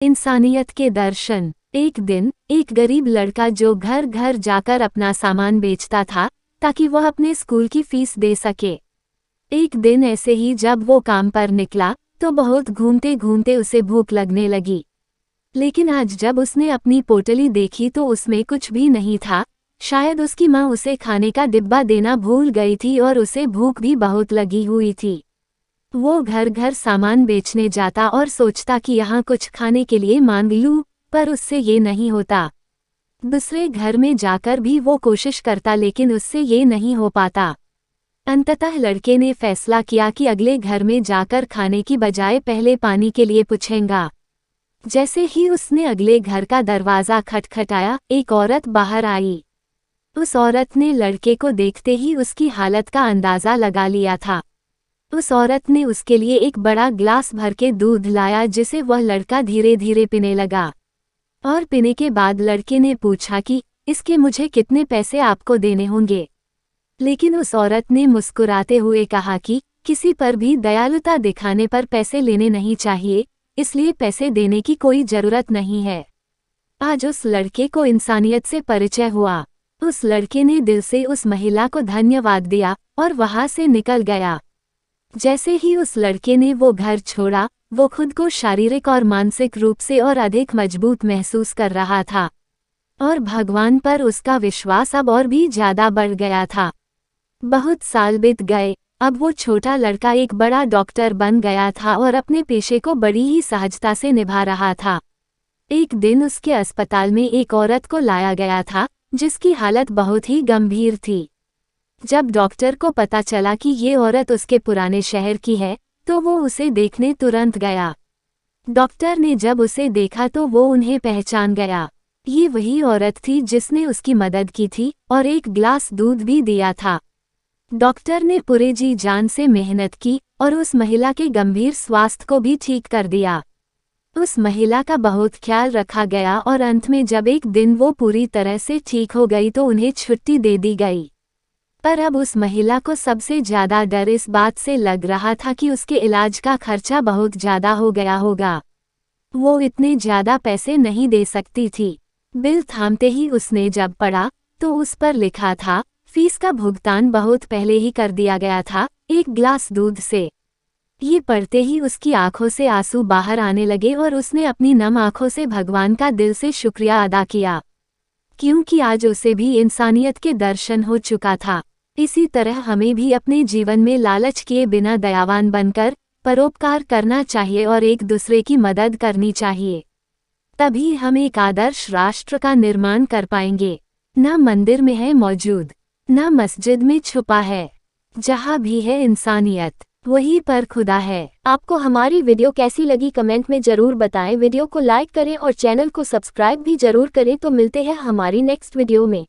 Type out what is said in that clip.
इंसानियत के दर्शन। एक दिन एक गरीब लड़का जो घर घर जाकर अपना सामान बेचता था ताकि वह अपने स्कूल की फीस दे सके। एक दिन ऐसे ही जब वो काम पर निकला तो बहुत घूमते घूमते उसे भूख लगने लगी। लेकिन आज जब उसने अपनी पोटली देखी तो उसमें कुछ भी नहीं था। शायद उसकी माँ उसे खाने का डिब्बा देना भूल गई थी और उसे भूख भी बहुत लगी हुई थी। वो घर घर सामान बेचने जाता और सोचता कि यहाँ कुछ खाने के लिए मांग लूँ, पर उससे ये नहीं होता। दूसरे घर में जाकर भी वो कोशिश करता लेकिन उससे ये नहीं हो पाता। अंततः लड़के ने फैसला किया कि अगले घर में जाकर खाने की बजाय पहले पानी के लिए पूछेगा। जैसे ही उसने अगले घर का दरवाज़ा खटखटाया, एक औरत बाहर आई। उस औरत ने लड़के को देखते ही उसकी हालत का अंदाज़ा लगा लिया था। उस औरत ने उसके लिए एक बड़ा ग्लास भर के दूध लाया जिसे वह लड़का धीरे धीरे पीने लगा। और पीने के बाद लड़के ने पूछा कि इसके मुझे कितने पैसे आपको देने होंगे। लेकिन उस औरत ने मुस्कुराते हुए कहा कि किसी पर भी दयालुता दिखाने पर पैसे लेने नहीं चाहिए, इसलिए पैसे देने की कोई ज़रूरत नहीं है। आज उस लड़के को इंसानियत से परिचय हुआ। उस लड़के ने दिल से उस महिला को धन्यवाद दिया और वहां से निकल गया। जैसे ही उस लड़के ने वो घर छोड़ा, वो खुद को शारीरिक और मानसिक रूप से और अधिक मजबूत महसूस कर रहा था और भगवान पर उसका विश्वास अब और भी ज़्यादा बढ़ गया था। बहुत साल बीत गए। अब वो छोटा लड़का एक बड़ा डॉक्टर बन गया था और अपने पेशे को बड़ी ही सहजता से निभा रहा था। एक दिन उसके अस्पताल में एक औरत को लाया गया था जिसकी हालत बहुत ही गंभीर थी। जब डॉक्टर को पता चला कि ये औरत उसके पुराने शहर की है तो वो उसे देखने तुरंत गया। डॉक्टर ने जब उसे देखा तो वो उन्हें पहचान गया। ये वही औरत थी जिसने उसकी मदद की थी और एक गिलास दूध भी दिया था। डॉक्टर ने पूरे जी जान से मेहनत की और उस महिला के गंभीर स्वास्थ्य को भी ठीक कर दिया। उस महिला का बहुत ख्याल रखा गया और अंत में जब एक दिन वो पूरी तरह से ठीक हो गई तो उन्हें छुट्टी दे दी गई। पर अब उस महिला को सबसे ज़्यादा डर इस बात से लग रहा था कि उसके इलाज का खर्चा बहुत ज़्यादा हो गया होगा। वो इतने ज़्यादा पैसे नहीं दे सकती थी। बिल थामते ही उसने जब पढ़ा तो उस पर लिखा था, फीस का भुगतान बहुत पहले ही कर दिया गया था, एक गिलास दूध से। ये पढ़ते ही उसकी आंखों से आंसू बाहर आने लगे और उसने अपनी नम आंखों से भगवान का दिल से शुक्रिया अदा किया, क्योंकि आज उसे भी इंसानियत के दर्शन हो चुका था। इसी तरह हमें भी अपने जीवन में लालच किए बिना दयावान बनकर परोपकार करना चाहिए और एक दूसरे की मदद करनी चाहिए। तभी हम एक आदर्श राष्ट्र का निर्माण कर पाएंगे। न मंदिर में है मौजूद, न मस्जिद में छुपा है, जहाँ भी है इंसानियत वहीं पर खुदा है। आपको हमारी वीडियो कैसी लगी कमेंट में ज़रूर बताएं। वीडियो को लाइक करें और चैनल को सब्सक्राइब भी ज़रूर करें। तो मिलते हैं हमारी नेक्स्ट वीडियो में।